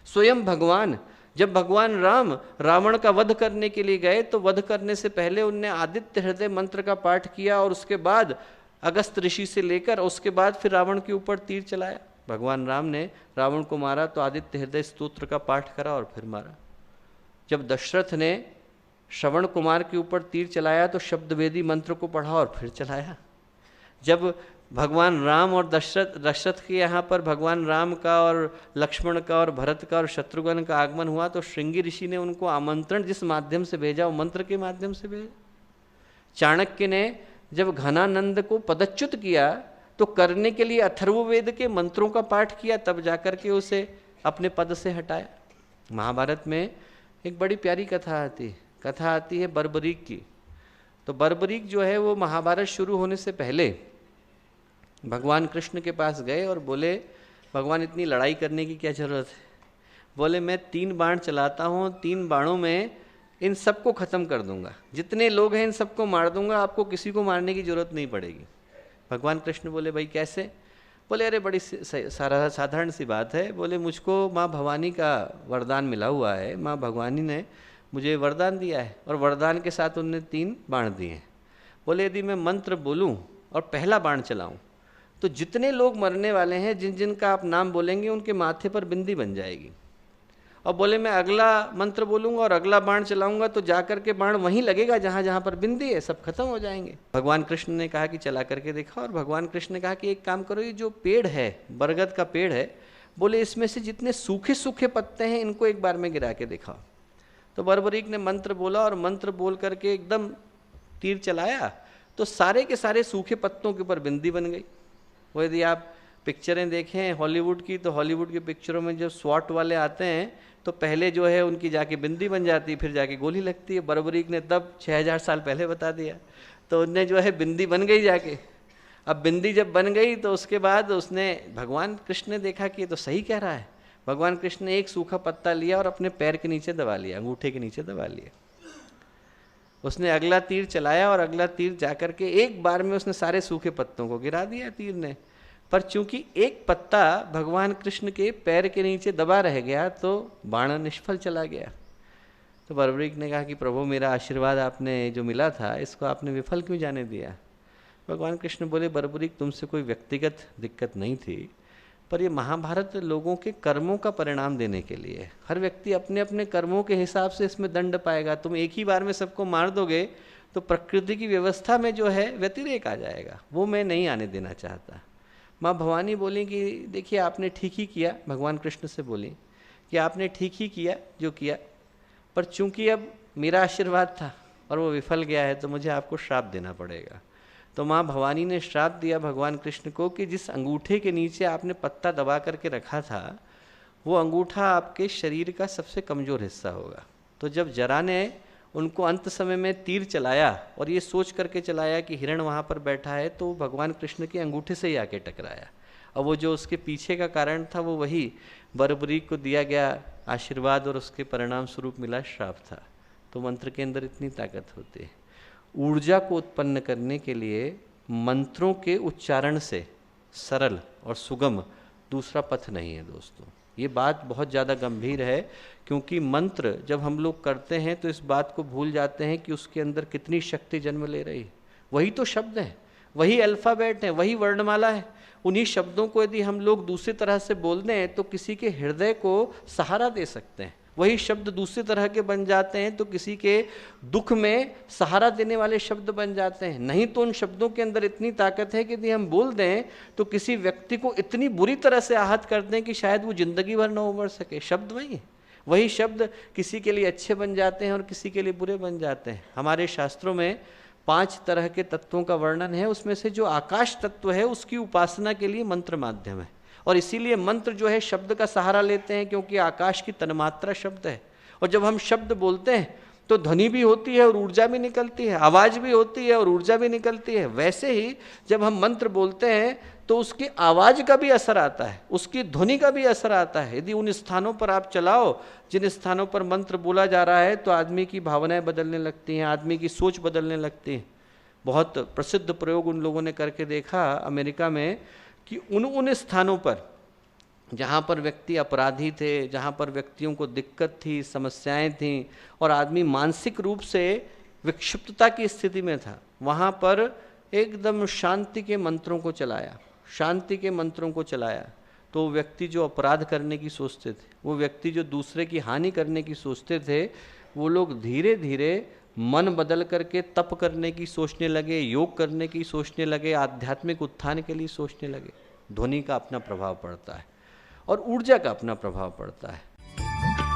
स्वयं भगवान, जब भगवान राम रावण का वध करने के लिए गए तो वध करने से पहले उनने आदित्य हृदय मंत्र का पाठ किया और उसके बाद अगस्त ऋषि से लेकर उसके बाद फिर रावण के ऊपर तीर चलाया। भगवान राम ने रावण को मारा तो आदित्य हृदय स्तोत्र का पाठ करा और फिर मारा। जब दशरथ ने श्रवण कुमार के ऊपर तीर चलाया तो शब्दवेदी मंत्र को पढ़ा और फिर चलाया। जब भगवान राम और दशरथ के यहाँ पर भगवान राम का और लक्ष्मण का और भरत का और शत्रुघ्न का आगमन हुआ तो श्रृंगी ऋषि ने उनको आमंत्रण जिस माध्यम से भेजा वो मंत्र के माध्यम से भेजा। चाणक्य ने जब घनानंद को पदच्युत किया तो करने के लिए अथर्ववेद के मंत्रों का पाठ किया, तब जाकर के उसे अपने पद से हटाया। महाभारत में एक बड़ी प्यारी कथा आती है बर्बरीक की। तो बर्बरीक जो है वो महाभारत शुरू होने से पहले भगवान कृष्ण के पास गए और बोले, भगवान इतनी लड़ाई करने की क्या जरूरत है? बोले मैं 3 बाण चलाता हूँ, 3 बाणों में इन सबको खत्म कर दूंगा, जितने लोग हैं इन सबको मार दूंगा, आपको किसी को मारने की जरूरत नहीं पड़ेगी। भगवान कृष्ण बोले भाई कैसे? बोले अरे बड़ी साधारण सी बात है। बोले मुझको माँ भवानी का वरदान मिला हुआ है, माँ भगवानी ने मुझे वरदान दिया है और वरदान के साथ उनने 3 बाण दिए हैं। बोले यदि मैं मंत्र बोलूं और पहला बाण चलाऊं तो जितने लोग मरने वाले हैं, जिन जिन का आप नाम बोलेंगे उनके माथे पर बिंदी बन जाएगी। और बोले मैं अगला मंत्र बोलूंगा और अगला बाण चलाऊंगा तो जाकर के बाण वहीं लगेगा जहां जहां पर बिंदी है, सब खत्म हो जाएंगे। भगवान कृष्ण ने कहा कि चला करके देखा और भगवान कृष्ण ने कहा कि एक काम करो, ये जो पेड़ है बरगद का पेड़ है, बोले इसमें से जितने सूखे सूखे पत्ते हैं इनको एक बार में गिरा के दिखाओ। तो बर्बरीक ने मंत्र बोला और मंत्र बोल करके एकदम तीर चलाया तो सारे के सारे सूखे पत्तों के ऊपर बिंदी बन गई। वो यदि आप पिक्चरें देखें हॉलीवुड की तो हॉलीवुड की पिक्चरों में जब स्वॉट वाले आते हैं तो पहले जो है उनकी जाके बिंदी बन जाती है, फिर जाके गोली लगती है। बर्बरीक ने तब 6000 साल पहले बता दिया, तो उनने जो है बिंदी बन गई जाके। अब बिंदी जब बन गई तो उसके बाद उसने भगवान कृष्ण ने देखा कि ये तो सही कह रहा है। भगवान कृष्ण ने एक सूखा पत्ता लिया और अपने पैर के नीचे दबा लिया, अंगूठे के नीचे दबा लिया। उसने अगला तीर चलाया और अगला तीर जाकर के एक बार में उसने सारे सूखे पत्तों को गिरा दिया तीर ने। पर चूंकि एक पत्ता भगवान कृष्ण के पैर के नीचे दबा रह गया तो बाण निष्फल चला गया। तो बर्बरीक ने कहा कि प्रभु मेरा आशीर्वाद आपने जो मिला था इसको आपने विफल क्यों जाने दिया? भगवान कृष्ण बोले बर्बरीक तुमसे कोई व्यक्तिगत दिक्कत नहीं थी, पर ये महाभारत लोगों के कर्मों का परिणाम देने के लिए। हर व्यक्ति अपने अपने कर्मों के हिसाब से इसमें दंड पाएगा। तुम एक ही बार में सबको मार दोगे तो प्रकृति की व्यवस्था में जो है व्यतिरेक आ जाएगा, वो मैं नहीं आने देना चाहता। माँ भवानी बोली कि देखिए आपने ठीक ही किया, भगवान कृष्ण से बोली कि आपने ठीक ही किया जो किया, पर चूंकि अब मेरा आशीर्वाद था और वो विफल गया है तो मुझे आपको श्राप देना पड़ेगा। तो माँ भवानी ने श्राप दिया भगवान कृष्ण को कि जिस अंगूठे के नीचे आपने पत्ता दबा करके रखा था वो अंगूठा आपके शरीर का सबसे कमज़ोर हिस्सा होगा। तो जब जरा ने उनको अंत समय में तीर चलाया और ये सोच करके चलाया कि हिरण वहाँ पर बैठा है, तो भगवान कृष्ण के अंगूठे से ही आके टकराया। और वो जो उसके पीछे का कारण था वो वही बर्बरीक को दिया गया आशीर्वाद और उसके परिणाम स्वरूप मिला श्राप था। तो मंत्र के अंदर इतनी ताकत होती है। ऊर्जा को उत्पन्न करने के लिए मंत्रों के उच्चारण से सरल और सुगम दूसरा पथ नहीं है दोस्तों। ये बात बहुत ज़्यादा गंभीर है, क्योंकि मंत्र जब हम लोग करते हैं तो इस बात को भूल जाते हैं कि उसके अंदर कितनी शक्ति जन्म ले रही है। वही तो शब्द हैं, वही अल्फ़ाबेट हैं, वही वर्णमाला है। उन्हीं शब्दों को यदि हम लोग दूसरी तरह से बोल दें तो किसी के हृदय को सहारा दे सकते हैं। वही शब्द दूसरी तरह के बन जाते हैं तो किसी के दुख में सहारा देने वाले शब्द बन जाते हैं। नहीं तो उन शब्दों के अंदर इतनी ताकत है कि यदि हम बोल दें तो किसी व्यक्ति को इतनी बुरी तरह से आहत कर दें कि शायद वो जिंदगी भर न उबर सके। शब्द वही है, वही शब्द किसी के लिए अच्छे बन जाते हैं और किसी के लिए बुरे बन जाते हैं। हमारे शास्त्रों में 5 तरह के तत्वों का वर्णन है, उसमें से जो आकाश तत्व है उसकी उपासना के लिए मंत्र माध्यम है। और इसीलिए मंत्र जो है शब्द का सहारा लेते हैं, क्योंकि आकाश की तन्मात्रा शब्द है। और जब हम शब्द बोलते हैं तो ध्वनि भी होती है और ऊर्जा भी निकलती है, आवाज़ भी होती है और ऊर्जा भी निकलती है। वैसे ही जब हम मंत्र बोलते हैं तो उसकी आवाज़ का भी असर आता है, उसकी ध्वनि का भी असर आता है। यदि उन स्थानों पर आप चलाओ जिन स्थानों पर मंत्र बोला जा रहा है तो आदमी की भावनाएं बदलने लगती हैं, आदमी की सोच बदलने लगती है। बहुत प्रसिद्ध प्रयोग उन लोगों ने करके देखा अमेरिका में कि उन स्थानों पर जहाँ पर व्यक्ति अपराधी थे, जहाँ पर व्यक्तियों को दिक्कत थी, समस्याएं थीं और आदमी मानसिक रूप से विक्षिप्तता की स्थिति में था, वहाँ पर एकदम शांति के मंत्रों को चलाया, शांति के मंत्रों को चलाया। तो व्यक्ति जो अपराध करने की सोचते थे, वो व्यक्ति जो दूसरे की हानि करने की सोचते थे, वो लोग धीरे धीरे मन बदल करके तप करने की सोचने लगे, योग करने की सोचने लगे, आध्यात्मिक उत्थान के लिए सोचने लगे। ध्वनि का अपना प्रभाव पड़ता है और ऊर्जा का अपना प्रभाव पड़ता है।